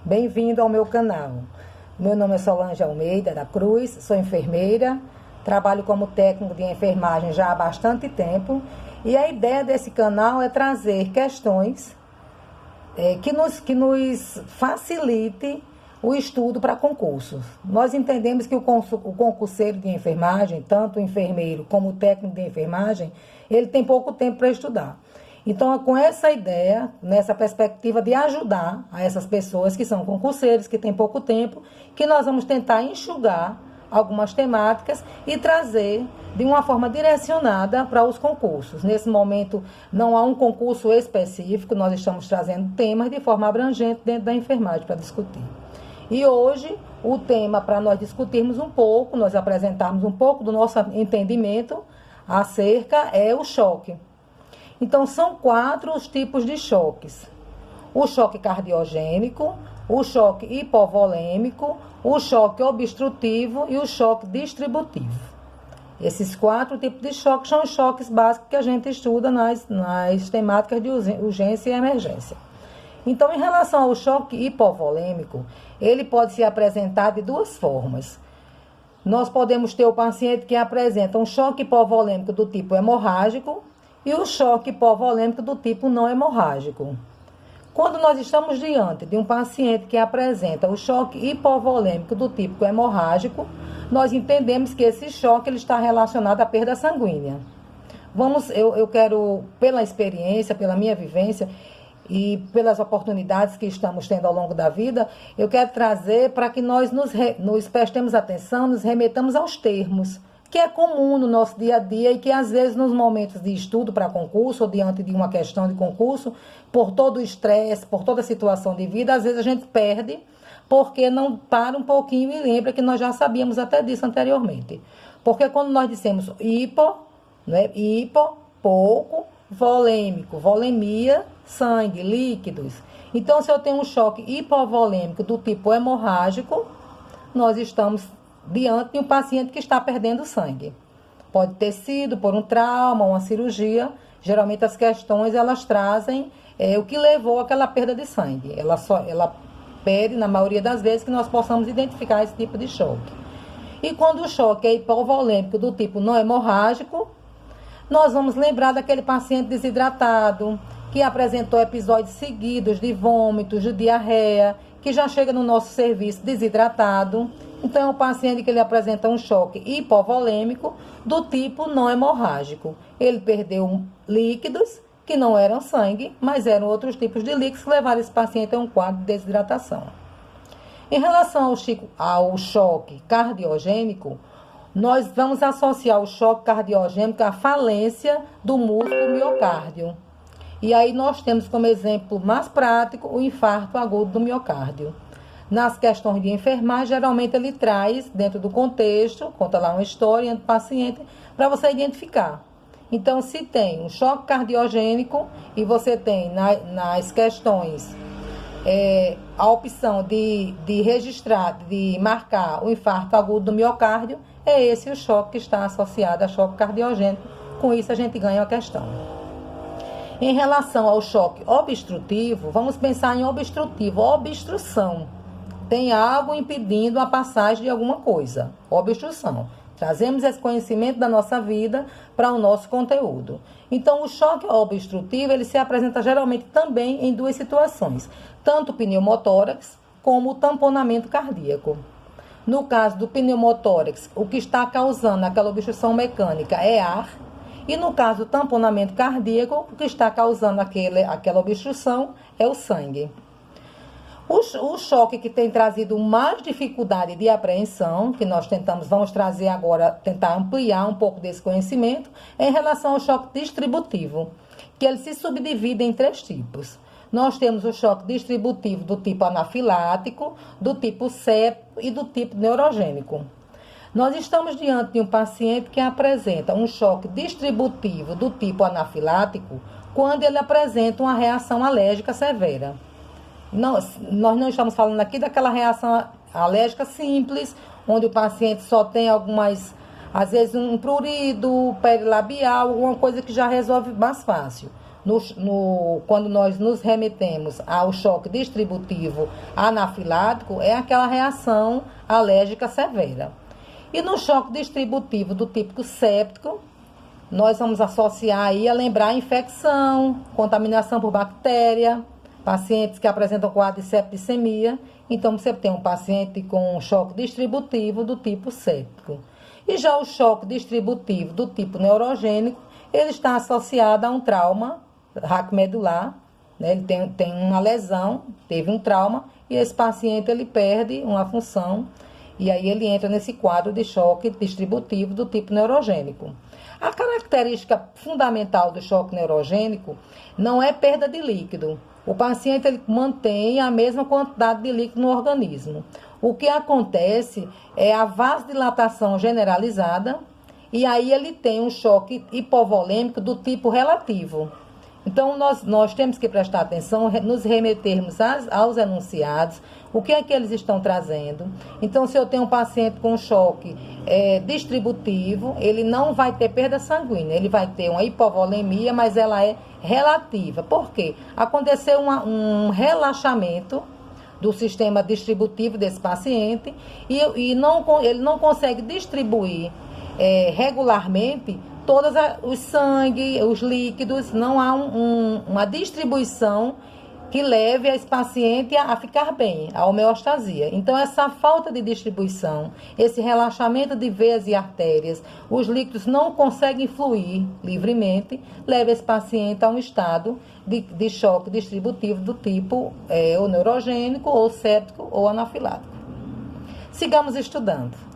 Bem-vindo ao meu canal. Meu nome é Solange Almeida da Cruz, sou enfermeira, trabalho como técnico de enfermagem já há bastante tempo e a ideia desse canal é trazer questões que nos facilite o estudo para concursos. Nós entendemos que o concurseiro de enfermagem, tanto o enfermeiro como o técnico de enfermagem, ele tem pouco tempo para estudar. Então, com essa ideia, nessa perspectiva de ajudar a essas pessoas que são concurseiros, que têm pouco tempo, que nós vamos tentar enxugar algumas temáticas e trazer de uma forma direcionada para os concursos. Nesse momento, não há um concurso específico, nós estamos trazendo temas de forma abrangente dentro da enfermagem para discutir. E hoje, o tema para nós discutirmos um pouco, nós apresentarmos um pouco do nosso entendimento acerca é o choque. Então, são 4 os tipos de choques. O choque cardiogênico, o choque hipovolêmico, o choque obstrutivo e o choque distributivo. Esses 4 tipos de choques são os choques básicos que a gente estuda nas temáticas de urgência e emergência. Então, em relação ao choque hipovolêmico, ele pode se apresentar de 2 formas. Nós podemos ter o paciente que apresenta um choque hipovolêmico do tipo hemorrágico e o choque hipovolêmico do tipo não hemorrágico. Quando nós estamos diante de um paciente que apresenta o choque hipovolêmico do tipo hemorrágico, nós entendemos que esse choque ele está relacionado à perda sanguínea. Eu quero, pela experiência, pela minha vivência e pelas oportunidades que estamos tendo ao longo da vida, eu quero trazer para que nós nos prestemos atenção, nos remetamos aos termos que é comum no nosso dia a dia e que às vezes nos momentos de estudo para concurso ou diante de uma questão de concurso, por todo o estresse, por toda a situação de vida, às vezes a gente perde porque não para um pouquinho e lembra que nós já sabíamos até disso anteriormente. Porque quando nós dissemos pouco, volêmico, volemia, sangue, líquidos. Então, se eu tenho um choque hipovolêmico do tipo hemorrágico, nós estamos diante de um paciente que está perdendo sangue. Pode ter sido por um trauma, uma cirurgia. Geralmente as questões elas trazem o que levou àquela perda de sangue. Ela pede, na maioria das vezes, que nós possamos identificar esse tipo de choque. E quando o choque é hipovolêmico do tipo não hemorrágico, nós vamos lembrar daquele paciente desidratado, que apresentou episódios seguidos de vômitos, de diarreia, que já chega no nosso serviço desidratado. Então, é um paciente que ele apresenta um choque hipovolêmico do tipo não hemorrágico. Ele perdeu líquidos que não eram sangue, mas eram outros tipos de líquidos que levaram esse paciente a um quadro de desidratação. Em relação ao choque cardiogênico, nós vamos associar o choque cardiogênico à falência do músculo miocárdio. E aí nós temos como exemplo mais prático o infarto agudo do miocárdio. Nas questões de enfermagem, geralmente ele traz, dentro do contexto, conta lá uma história do paciente, para você identificar. Então, se tem um choque cardiogênico e você tem nas questões a opção de registrar, de marcar o infarto agudo do miocárdio, é esse o choque que está associado a choque cardiogênico. Com isso, a gente ganha a questão. Em relação ao choque obstrutivo, vamos pensar em obstrução. Tem algo impedindo a passagem de alguma coisa, obstrução. Trazemos esse conhecimento da nossa vida para o nosso conteúdo. Então, o choque obstrutivo, ele se apresenta geralmente também em 2 situações, tanto o pneumotórax como o tamponamento cardíaco. No caso do pneumotórax, o que está causando aquela obstrução mecânica é ar, e no caso do tamponamento cardíaco, o que está causando aquela obstrução é o sangue. O choque que tem trazido mais dificuldade de apreensão, que nós vamos trazer agora, tentar ampliar um pouco desse conhecimento, é em relação ao choque distributivo, que ele se subdivide em 3 tipos. Nós temos o choque distributivo do tipo anafilático, do tipo séptico e do tipo neurogênico. Nós estamos diante de um paciente que apresenta um choque distributivo do tipo anafilático quando ele apresenta uma reação alérgica severa. Nós não estamos falando aqui daquela reação alérgica simples, onde o paciente só tem algumas, às vezes um prurido perilabial, alguma coisa que já resolve mais fácil. quando nós nos remetemos ao choque distributivo anafilático, é aquela reação alérgica severa. E no choque distributivo do tipo séptico, nós vamos associar aí a lembrar a infecção, contaminação por bactéria, pacientes que apresentam quadro de septicemia. Então, você tem um paciente com um choque distributivo do tipo séptico. E já o choque distributivo do tipo neurogênico, ele está associado a um trauma raquimedular, né? Ele tem uma lesão, teve um trauma, e esse paciente ele perde uma função, e aí ele entra nesse quadro de choque distributivo do tipo neurogênico. A característica fundamental do choque neurogênico não é perda de líquido. O paciente ele mantém a mesma quantidade de líquido no organismo. O que acontece é a vasodilatação generalizada, e aí ele tem um choque hipovolêmico do tipo relativo. Então, nós temos que prestar atenção, nos remetermos aos enunciados, o que é que eles estão trazendo. Então, se eu tenho um paciente com choque distributivo, ele não vai ter perda sanguínea, ele vai ter uma hipovolemia, mas ela é relativa. Por quê? Aconteceu um relaxamento do sistema distributivo desse paciente e ele não consegue distribuir regularmente todos os sangue, os líquidos, não há uma distribuição que leve esse paciente a ficar bem, a homeostasia. Então, essa falta de distribuição, esse relaxamento de veias e artérias, os líquidos não conseguem fluir livremente, leva esse paciente a um estado de choque distributivo do tipo ou neurogênico, ou séptico, ou anafilático. Sigamos estudando.